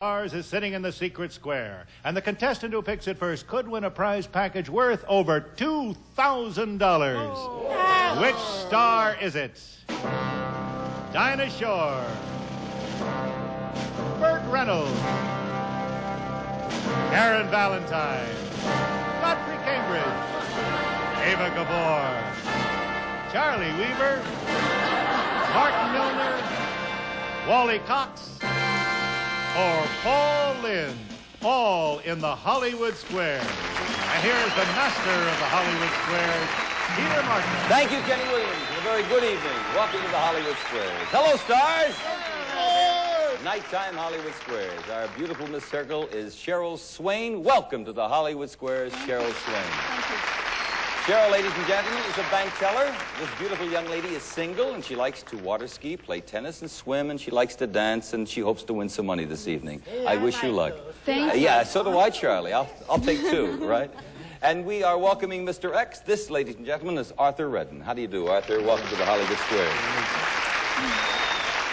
Stars is sitting in the secret square, and the contestant who picks it first could win a prize package worth over $2,000. Oh. Which star is it? Dinah Shore, Burt Reynolds, Valentine, Godfrey Cambridge, Eva Gabor, Charley Weaver, Milner, Wally Cox, or Paul Lynde, all in the Hollywood Square. And here's the master of the Hollywood Square, Peter Martin. Thank you, Kenny Williams, and a very good evening. Welcome to the Hollywood Squares. Hello, stars. Nighttime Hollywood Squares. Our beautiful Miss Circle is Cheryl Swain. Welcome to the Hollywood Squares, Cheryl Swain. Thank you. Cheryl, ladies and gentlemen, is a bank teller. This beautiful young lady is single, and she likes to water ski, play tennis, and swim, and she likes to dance, and she hopes to win some money this evening. I wish you luck. Thank you. Yeah, so do I, Charlie. I'll take two, right? And we are welcoming Mr. X. This, ladies and gentlemen, is Arthur Redden. How do you do, Arthur? Welcome to the Hollywood Squares.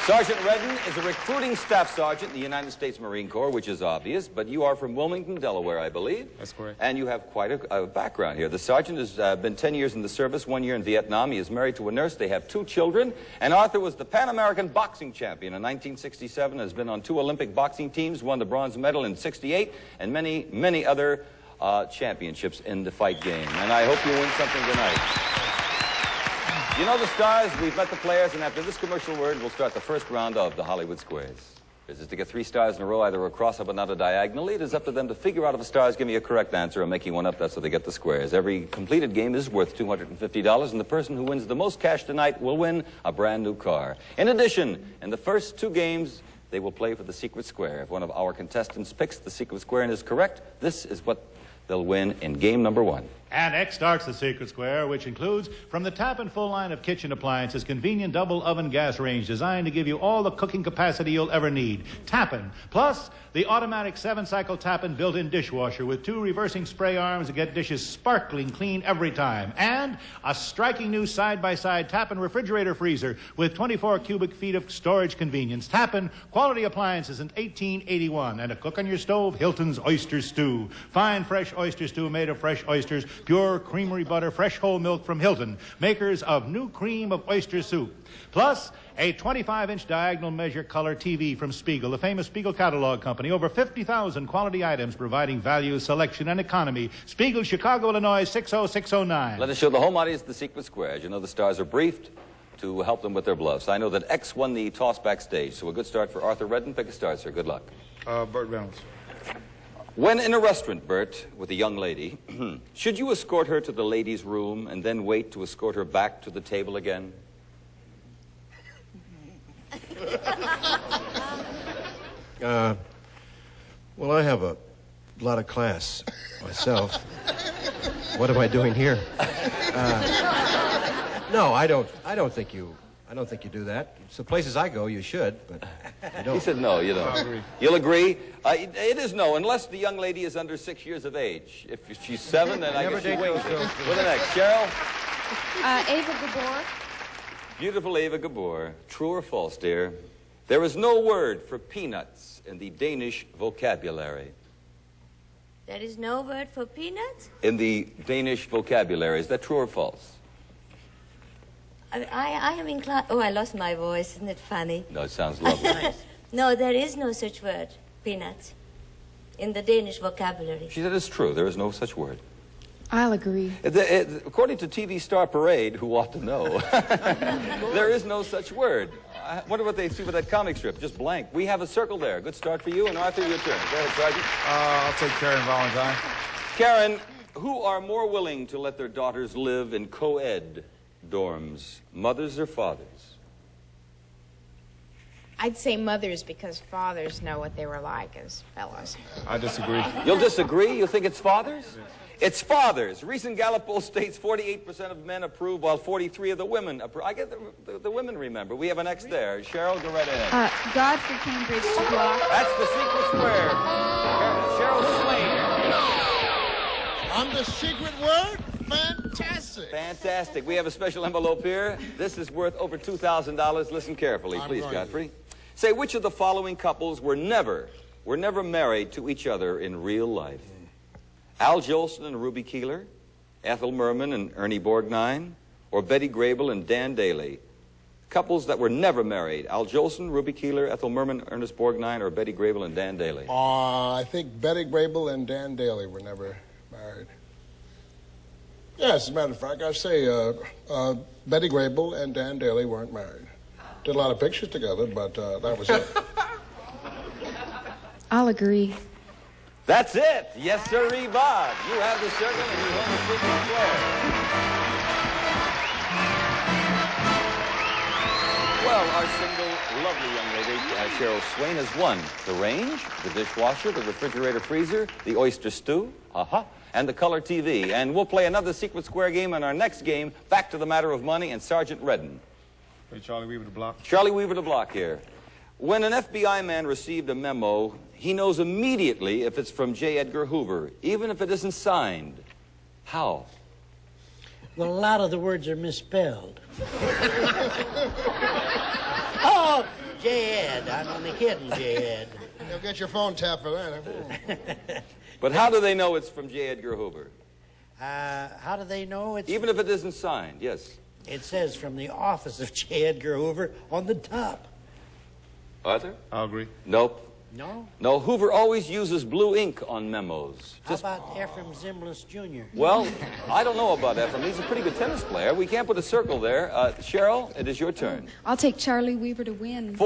Sergeant Redden is a recruiting staff sergeant in the United States Marine Corps, which is obvious, but you are from Wilmington, Delaware, I believe. That's correct. And you have quite a background here. The sergeant has been 10 years in the service, 1 year in Vietnam. He is married to a nurse. They have 2 children. And Arthur was the Pan American boxing champion in 1967, has been on 2 Olympic boxing teams, won the bronze medal in '68, and many, many other championships in the fight game. And I hope you win something tonight. You know the stars, we've met the players, and after this commercial word, we'll start the first round of the Hollywood Squares. This is to get 3 stars in a row, either across or not diagonally. It is up to them to figure out if the stars give me a correct answer or making one up. That's how they get the squares. Every completed game is worth $250, and the person who wins the most cash tonight will win a brand new car. In addition, in the first 2 games, they will play for the secret square. If one of our contestants picks the secret square and is correct, this is what they'll win in game number 1. And X starts the secret square, which includes from the Tappan full line of kitchen appliances, convenient double oven gas range designed to give you all the cooking capacity you'll ever need. Tappan, plus the automatic 7-cycle Tappan built-in dishwasher with 2 reversing spray arms to get dishes sparkling clean every time. And a striking new side-by-side Tappan refrigerator freezer with 24 cubic feet of storage convenience. Tappan quality appliances since 1881. And a cook on your stove, Hilton's Oyster Stew. Fine fresh oyster stew made of fresh oysters, pure creamery butter, fresh whole milk from Hilton, makers of new cream of oyster soup. Plus, a 25-inch diagonal measure color TV from Spiegel, the famous Spiegel catalog company. Over 50,000 quality items providing value, selection, and economy. Spiegel, Chicago, Illinois, 60609. Let us show the home audience the secret squares. You know the stars are briefed to help them with their bluffs. I know that X won the toss backstage, so a good start for Arthur Redden. Pick a star, sir. Good luck. Burt Reynolds. When in a restaurant, Burt, with a young lady, should you escort her to the ladies' room and then wait to escort her back to the table again? Well, I have a lot of class myself. What am I doing here? No, I don't think you do that. So places I go, you should, but you don't. He said no, you don't. I'll agree. You'll agree? It is no, unless the young lady is under 6 years of age. If she's 7, then I guess she wings it. What's the next? Cheryl? Eva Gabor. Beautiful Eva Gabor. True or false, dear? There is no word for peanuts in the Danish vocabulary. There is no word for peanuts? In the Danish vocabulary. Is that true or false? I am inclined... Oh, I lost my voice. Isn't it funny? No, it sounds lovely. No, there is no such word, peanuts, in the Danish vocabulary. She said it's true. There is no such word. I'll agree. According to TV Star Parade, who ought to know, there is no such word. I wonder what they see with that comic strip. Just blank. We have a circle there. Good start for you. And Arthur, your turn. Go ahead, Sergeant. I'll take Karen Valentine. Karen, who are more willing to let their daughters live in co-ed dorms, mothers or fathers? I'd say mothers because fathers know what they were like as fellows. I disagree. You'll disagree? You think it's fathers? It's fathers. Recent Gallup poll states 48% of men approve, while 43% of the women approve. I get the women remember. We have an X there. Cheryl, go right ahead. Godfrey Cambridge to block. That's the secret square. Cheryl Swain. On the secret word? Fantastic. Fantastic. We have a special envelope here. This is worth over $2,000. Listen carefully, please, Godfrey. Say, which of the following couples were never were never married to each other in real life? Al Jolson and Ruby Keeler, Ethel Merman and Ernie Borgnine, or Betty Grable and Dan Daly? Couples that were never married. Al Jolson, Ruby Keeler, Ethel Merman, Ernest Borgnine, or Betty Grable and Dan Daly? I think Betty Grable and Dan Daly were never married. Yes, as a matter of fact, I say Betty Grable and Dan Daly weren't married. Did a lot of pictures together, but that was it. I'll agree. That's it. Yes, sirree, Bob. You have the circle and you won the secret square. Well, our single, lovely young lady, Cheryl Swain, has won the range, the dishwasher, the refrigerator freezer, the oyster stew, and the color TV. And we'll play another secret square game in our next game, Back to the Matter of Money and Sergeant Redden. Hey, Charley Weaver the block. Charley Weaver the block here. When an FBI man received a memo, he knows immediately if it's from J. Edgar Hoover, even if it isn't signed. How? Well, a lot of the words are misspelled. Oh, J-Ed. I'm only kidding, J-Ed. You'll get your phone tapped for that. But how do they know it's from J. Edgar Hoover? How do they know it's... Even if it isn't signed, yes. It says from the office of J. Edgar Hoover on the top. Arthur? I'll agree. Nope. No? No, Hoover always uses blue ink on memos. How about Ephraim Zimbalist Jr.? Well, I don't know about Ephraim. He's a pretty good tennis player. We can't put a circle there. Cheryl, it is your turn. I'll take Charley Weaver to win.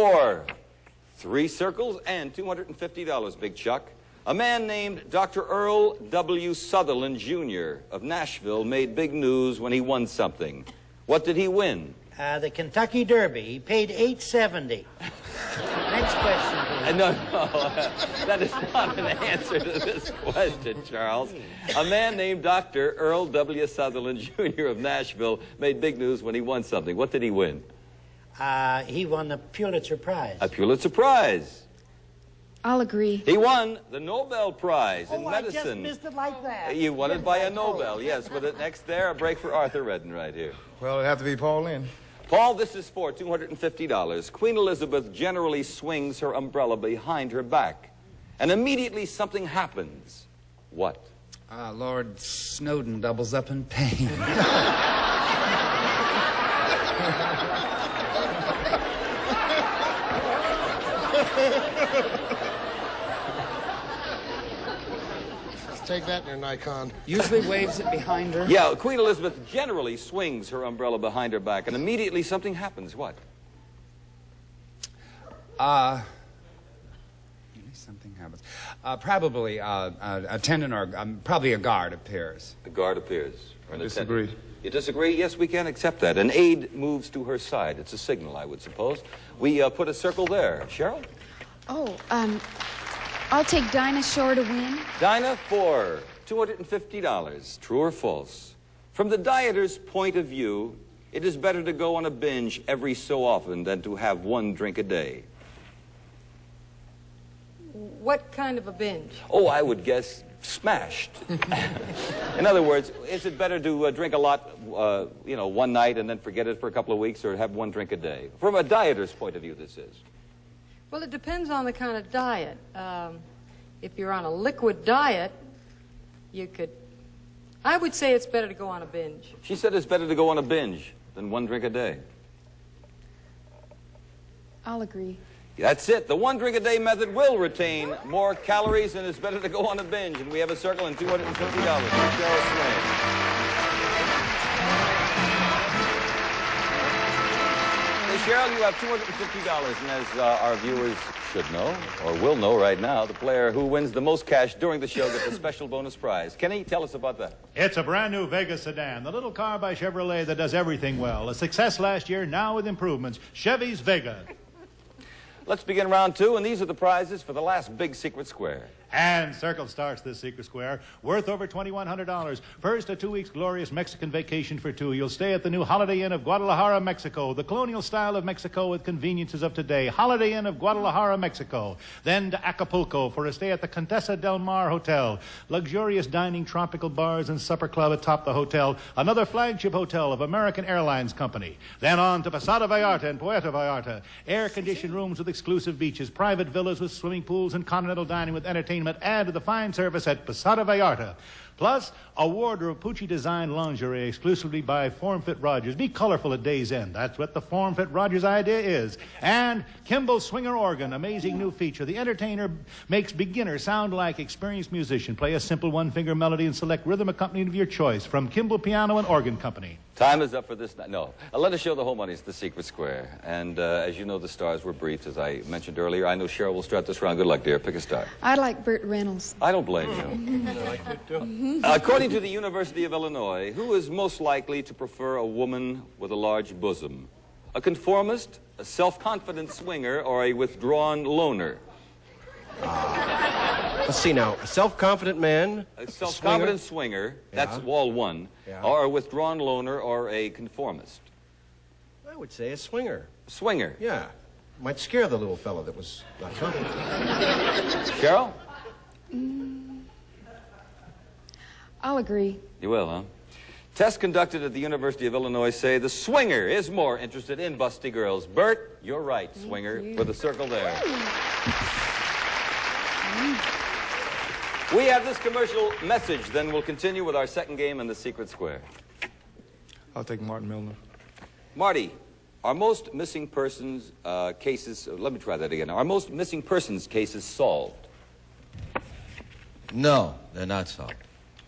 3 circles and $250, Big Chuck. A man named Dr. Earl W. Sutherland, Jr. of Nashville made big news when he won something. What did he win? The Kentucky Derby. He paid $8.70. Next question, please. No, that is not an answer to this question, Charles. A man named Dr. Earl W. Sutherland, Jr. of Nashville made big news when he won something. What did he win? He won the Pulitzer Prize. A Pulitzer Prize. I'll agree. He won the Nobel Prize in I medicine. just missed it like that. You won it by a Nobel, yes. With it next there, a break for Arthur Redden right here. Well, it'd have to be Paul Lynde. Paul, this is for $250. Queen Elizabeth generally swings her umbrella behind her back, and immediately something happens. What? Lord Snowden doubles up in pain. Take that in your Nikon. Usually waves it behind her. Yeah, Queen Elizabeth generally swings her umbrella behind her back, and immediately something happens. What? Something happens. Probably a attendant or probably a guard appears. A guard appears. Or an Disagree. attendant. You disagree? Yes, we can accept that. An aide moves to her side. It's a signal, I would suppose. We put a circle there. Cheryl? Oh, I'll take Dinah Shore to win. Dinah, for $250. True or false? From the dieter's point of view, it is better to go on a binge every so often than to have one drink a day. What kind of a binge? Oh, I would guess smashed. In other words, is it better to drink a lot, one night and then forget it for a couple of weeks, or have one drink a day? From a dieter's point of view, this is. Well, it depends on the kind of diet. If you're on a liquid diet, I would say it's better to go on a binge. She said it's better to go on a binge than one drink a day. I'll agree. That's it. The one drink a day method will retain more calories, and it's better to go on a binge. And we have a circle and $250. Cheryl Swain. Cheryl, you have $250, and as our viewers should know, or will know right now, the player who wins the most cash during the show gets a special bonus prize. Kenny, tell us about that. It's a brand new Vega sedan, the little car by Chevrolet that does everything well. A success last year, now with improvements. Chevy's Vega. Let's begin round 2, and these are the prizes for the last big secret square. And Circle starts this Secret Square, worth over $2,100. First, a 2 weeks glorious Mexican vacation for two. You'll stay at the new Holiday Inn of Guadalajara, Mexico, the colonial style of Mexico with conveniences of today. Holiday Inn of Guadalajara, Mexico. Then to Acapulco for a stay at the Contessa del Mar Hotel. Luxurious dining, tropical bars, and supper club atop the hotel. Another flagship hotel of American Airlines Company. Then on to Posada Vallarta and Puerto Vallarta. Air-conditioned rooms with exclusive beaches, private villas with swimming pools, and continental dining with entertainment. Add to the fine service at Posada Vallarta. Plus, a wardrobe Pucci-designed lingerie exclusively by Form Fit Rogers. Be colorful at day's end. That's what the Form Fit Rogers idea is. And Kimball Swinger Organ, amazing new feature. The entertainer makes beginner sound like experienced musician. Play a simple one-finger melody and select rhythm accompaniment of your choice from Kimball Piano and Organ Company. Time is up for this night. No. Let us show the home audience the Secret Square. And as you know, the stars were briefed, as I mentioned earlier. I know Cheryl will start this round. Good luck, dear. Pick a star. I like Burt Reynolds. I don't blame you. I like it, too. According to the University of Illinois, who is most likely to prefer a woman with a large bosom? A conformist, a self-confident swinger, or a withdrawn loner? Let's see now. A self-confident man. A self-confident swinger, that's wall one, or a withdrawn loner, or a conformist? I would say a swinger. Swinger? Yeah. Might scare the little fellow that was not confident. Cheryl? I'll agree. You will, huh? Tests conducted at the University of Illinois say the swinger is more interested in busty girls. Burt, you're right, swinger, with a circle there. We have this commercial message, then we'll continue with our second game in the Secret Square. I'll take Martin Milner. Marty, are most missing persons cases, let me try that again. Are most missing persons cases solved? No, they're not solved.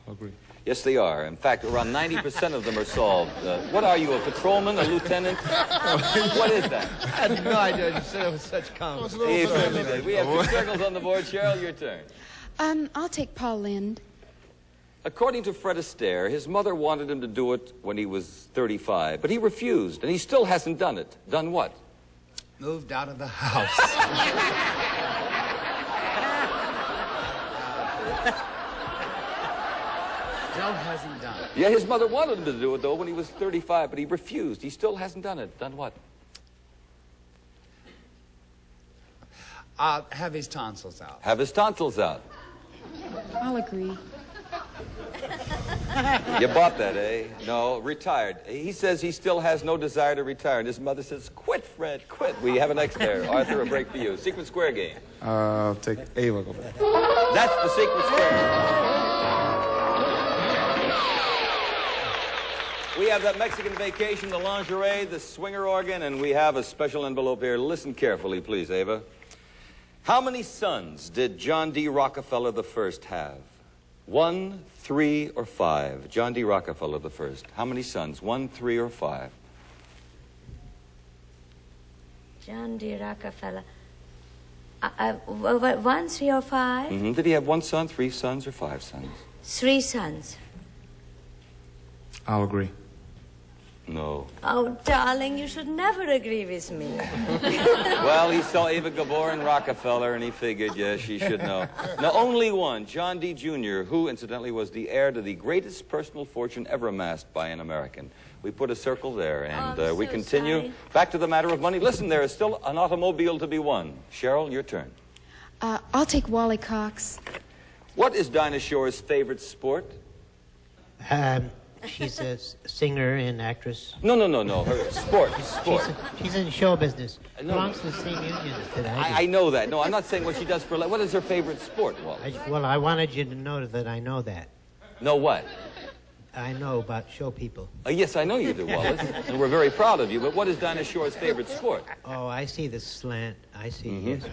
I agree. Yes, they are. In fact, around 90% of them are solved. What are you, a patrolman, a lieutenant? What is that? I had no idea you said it with such confidence. We have 2 circles on the board. Cheryl, your turn. I'll take Paul Lynde. According to Fred Astaire, his mother wanted him to do it when he was 35, but he refused, and he still hasn't done it. Done what? Moved out of the house. Still hasn't done it. Yeah, his mother wanted him to do it, though, when he was 35, but he refused. He still hasn't done it. Done what? Have his tonsils out. Have his tonsils out. I'll agree. You bought that, eh? No, retired. He says he still has no desire to retire, and his mother says, quit, Fred, quit. We have an X there. Arthur, a break for you. Secret Square game. I'll take Eva Gabor. That's the Secret Square. We have that Mexican vacation, the lingerie, the swinger organ, and we have a special envelope here. Listen carefully, please, Eva. How many sons did John D. Rockefeller I have? 1, 3, or 5? John D. Rockefeller I. How many sons? 1, 3, or 5? John D. Rockefeller. 1, 3, or 5? Mm-hmm. Did he have 1 son, 3 sons, or 5 sons? 3 sons. I'll agree. No. Oh, darling, you should never agree with me. Well, he saw Eva Gabor and Rockefeller, and he figured, yes, she should know. No, only one, John D. Jr., who, incidentally, was the heir to the greatest personal fortune ever amassed by an American. We put a circle there, and we continue. Sorry. Back to the matter of money. Listen, there is still an automobile to be won. Cheryl, your turn. I'll take Wally Cox. What is Dinah Shore's favorite sport? She's a singer and actress. No. Her sport. She's in show business. No. Belongs to the same union that I do. I know that. No, I'm not saying what she does for a living. What is her favorite sport, Walt? Well, I wanted you to know that I know that. Know what? I know about show people. Yes, I know you do, Wallace. And we're very proud of you. But what is Dinah Shore's favorite sport? Oh, I see the slant. I see, yes.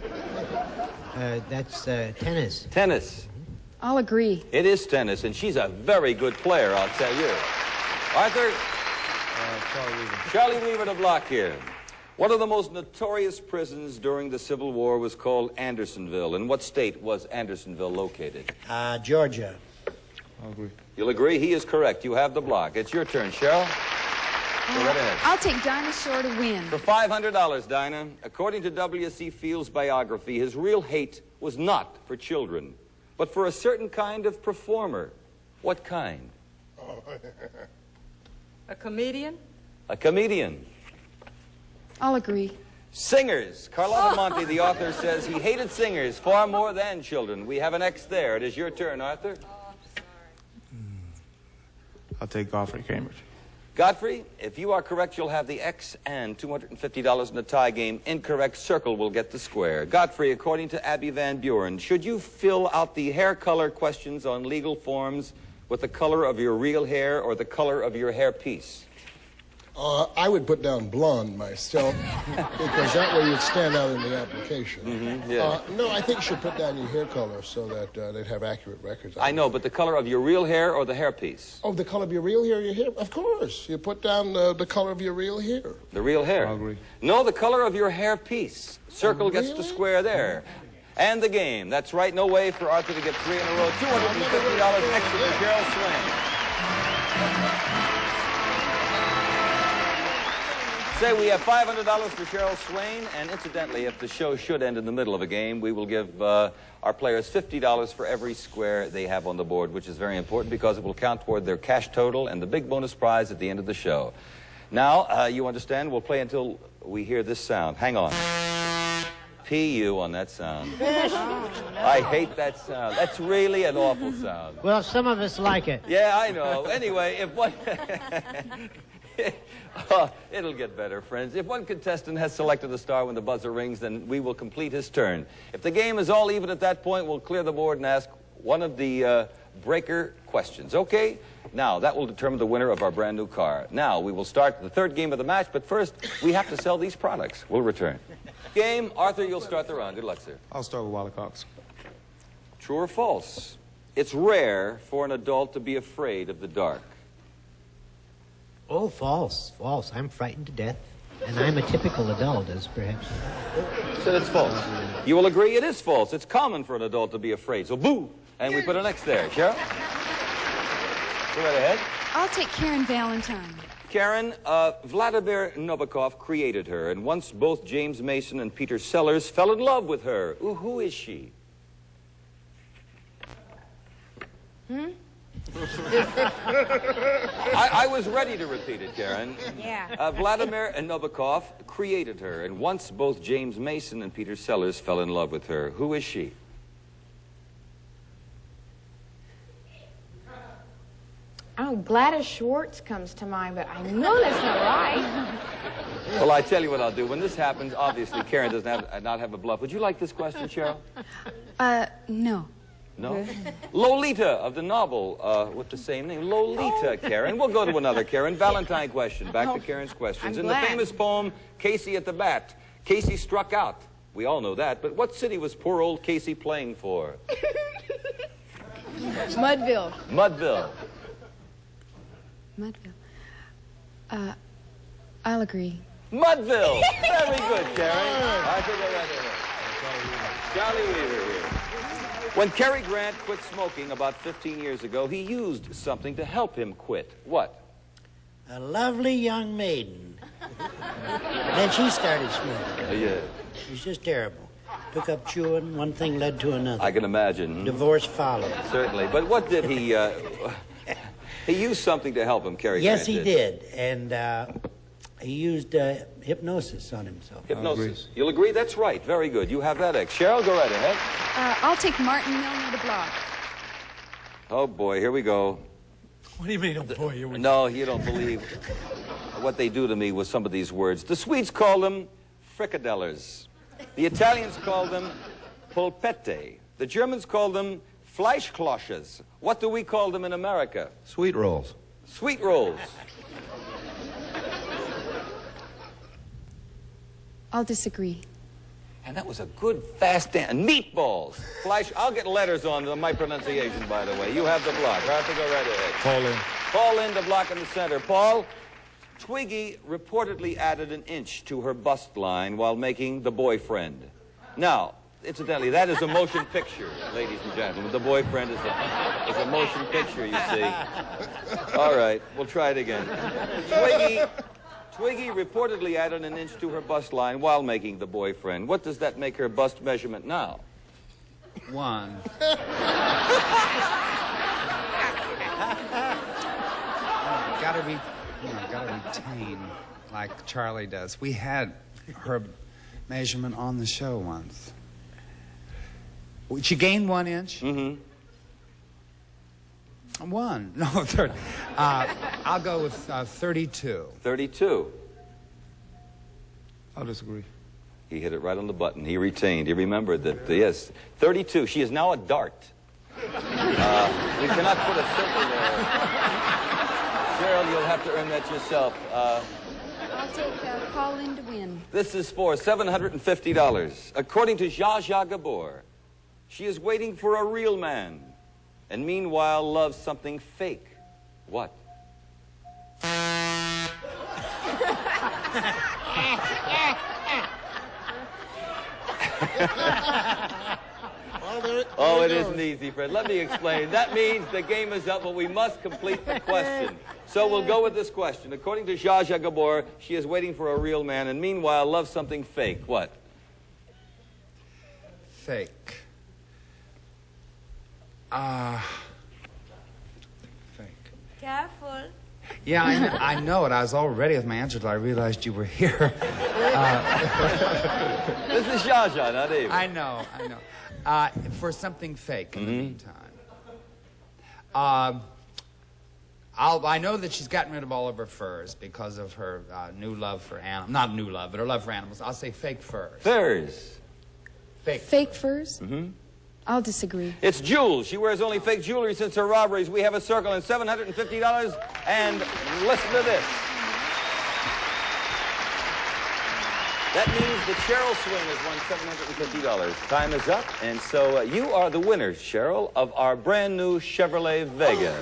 That's tennis. Tennis. I'll agree. It is tennis, and she's a very good player, I'll tell you. Arthur? Charley Weaver. Charley Weaver to block here. One of the most notorious prisons during the Civil War was called Andersonville. In what state was Andersonville located? Georgia. I'll agree. You'll agree? He is correct. You have the block. It's your turn, Cheryl. Go right ahead. I'll take Dinah Shore to win. For $500, Dinah. According to W.C. Field's biography, his real hate was not for children, but for a certain kind of performer. What kind? A comedian? A comedian. I'll agree. Singers. Carlotta Monte, the author, says he hated singers far more than children. We have an X there. It is your turn, Arthur. I'll take Godfrey Cambridge. Godfrey, if you are correct, you'll have the X and $250 in the tie game. Incorrect, circle will get the square. Godfrey, according to Abby Van Buren, should you fill out the hair color questions on legal forms with the color of your real hair or the color of your hair piece? I would put down blonde myself, because that way you'd stand out in the application. Yeah. No, I think you should put down your hair color so that they'd have accurate records. I know, but the color of your real hair or the hair piece? Oh, the color of your real hair, your hair? Of course. You put down the color of your real hair. The real hair? I agree. No, the color of your hair piece. Circle gets the square there. And the game. That's right. No way for Arthur to get 3 in a row. $250 extra for Cheryl Swain. Say we have $500 for Cheryl Swain, and incidentally, if the show should end in the middle of a game, we will give our players $50 for every square they have on the board, which is very important because it will count toward their cash total and the big bonus prize at the end of the show. Now, you understand, we'll play until we hear this sound. Hang on. P-U on that sound. I hate that sound. That's really an awful sound. Well, some of us like it. Yeah, I know. Anyway, if one... it'll get better, friends. If one contestant has selected a star when the buzzer rings, then we will complete his turn. If the game is all even at that point, we'll clear the board and ask one of the breaker questions. Okay? Now, that will determine the winner of our brand new car. Now, we will start the third game of the match, but first, we have to sell these products. We'll return. Game, Arthur, you'll start the round. Good luck, sir. I'll start with Wally Cox. True or false? It's rare for an adult to be afraid of the dark. Oh, false, false. I'm frightened to death. And I'm a typical adult, as perhaps... So it's false. You will agree it is false. It's common for an adult to be afraid. So boo! And we put an X there. Cheryl? Go right ahead. I'll take Karen Valentine. Karen, Vladimir Nabokov created her, and once both James Mason and Peter Sellers fell in love with her. Ooh, who is she? I was ready to repeat it, Karen. Yeah. Vladimir Nabokov created her, and once both James Mason and Peter Sellers fell in love with her. Who is she? Oh, Gladys Schwartz comes to mind, but I know that's not right. Well, I tell you what I'll do. When this happens, obviously, Karen does not have a bluff. Would you like this question, Cheryl? No. No? Lolita of the novel with the same name. Lolita, Karen. We'll go to another Karen. Valentine question. Back to Karen's questions. In the famous poem, Casey at the Bat, Casey struck out. We all know that. But what city was poor old Casey playing for? Mudville. Mudville. Mudville. I'll agree. Mudville. Very good, Karen. I think I got it. Charley Weaver here. When Cary Grant quit smoking about 15 years ago, he used something to help him quit. What? A lovely young maiden. Then she started smoking. Yeah. It was just terrible. Took up chewing, one thing led to another. I can imagine. Divorce followed. Certainly. But what did he... he used something to help him, Cary Grant. Yes, he did. And he used hypnosis on himself. Hypnosis. You'll agree? That's right. Very good. You have that X. Cheryl, go right ahead. I'll take Martin Milner the Block. Oh, boy. Here we go. What do you mean, oh, boy? Here we go? No, you don't believe what they do to me with some of these words. The Swedes call them frikadellers. The Italians call them polpette. The Germans call them Fleischkloches. What do we call them in America? Sweet rolls. Sweet rolls. I'll disagree. And that was a good, fast answer. Meatballs. Fleisch. I'll get letters on my pronunciation, by the way. You have the block. I have to go right ahead. Paul Lynde. Paul Lynde, the block in the center. Paul, Twiggy reportedly added an inch to her bust line while making The Boyfriend. Now, incidentally, that is a motion picture, ladies and gentlemen. The Boyfriend is a motion picture, you see. All right, we'll try it again. Twiggy reportedly added an inch to her bust line while making The Boyfriend. What does that make her bust measurement now? 1. Gotta retain like Charlie does. We had her measurement on the show once. She gained 1 inch. Mm-hmm. 1. No, 3rd. I'll go with 32. 32. I'll disagree. He hit it right on the button. He retained. He remembered that, yes. 32. She is now a dart. We cannot put a circle there. Cheryl, you'll have to earn that yourself. I'll take Paul Lynde to win. This is for $750. According to Eva Gabor, she is waiting for a real man, and meanwhile loves something fake. What? Oh, it isn't easy, Fred. Let me explain. That means the game is up, but we must complete the question. So we'll go with this question. According to Eva Gabor, she is waiting for a real man, and meanwhile loves something fake. What? Fake. Fake. Careful. Yeah, I know it. I was all ready with my answer till I realized you were here. This is Eva, not Eva. I know. For something fake in the meantime. I know that she's gotten rid of all of her furs because of her new love for animals. Not new love, but her love for animals. I'll say fake furs. Furs. Fake furs? Mm-hmm. I'll disagree. It's jewels. She wears only fake jewelry since her robberies. We have a circle and $750. And listen to this. That means the Cheryl swing has won $750. Time is up, and so you are the winners, Cheryl, of our brand new Chevrolet Vega.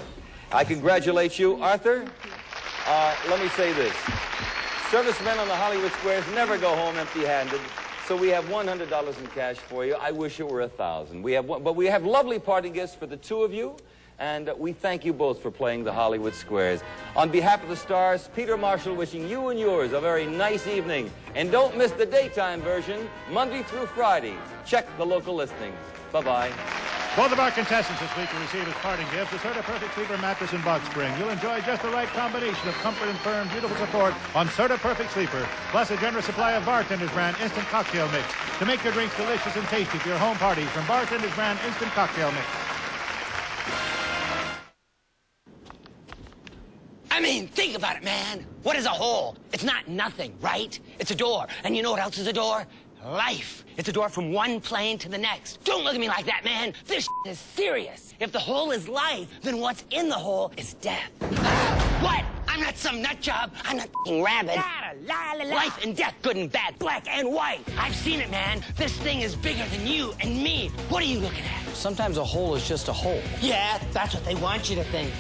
I congratulate you, Arthur. Let me say this. Servicemen on the Hollywood Squares never go home empty-handed, so we have $100 in cash for you. I wish it were $1,000. But we have lovely party gifts for the two of you, and we thank you both for playing the Hollywood Squares. On behalf of the stars, Peter Marshall wishing you and yours a very nice evening. And don't miss the daytime version, Monday through Friday. Check the local listings. Bye-bye. Both of our contestants this week will receive as parting gifts a Certa Perfect Sleeper mattress and box spring. You'll enjoy just the right combination of comfort and firm, beautiful support on Certa Perfect Sleeper, plus a generous supply of Bartender's Brand Instant Cocktail Mix to make your drinks delicious and tasty for your home parties from Bartender's Brand Instant Cocktail Mix. I mean, think about it, man. What is a hole? It's not nothing, right? It's a door. And you know what else is a door? Life. It's a door from one plane to the next. Don't look at me like that, man. This is serious. If the hole is life, then what's in the hole is death. What? I'm not some nut job. I'm not f***ing rabid. Life and death, good and bad, black and white. I've seen it, man. This thing is bigger than you and me. What are you looking at? Sometimes a hole is just a hole. Yeah, that's what they want you to think.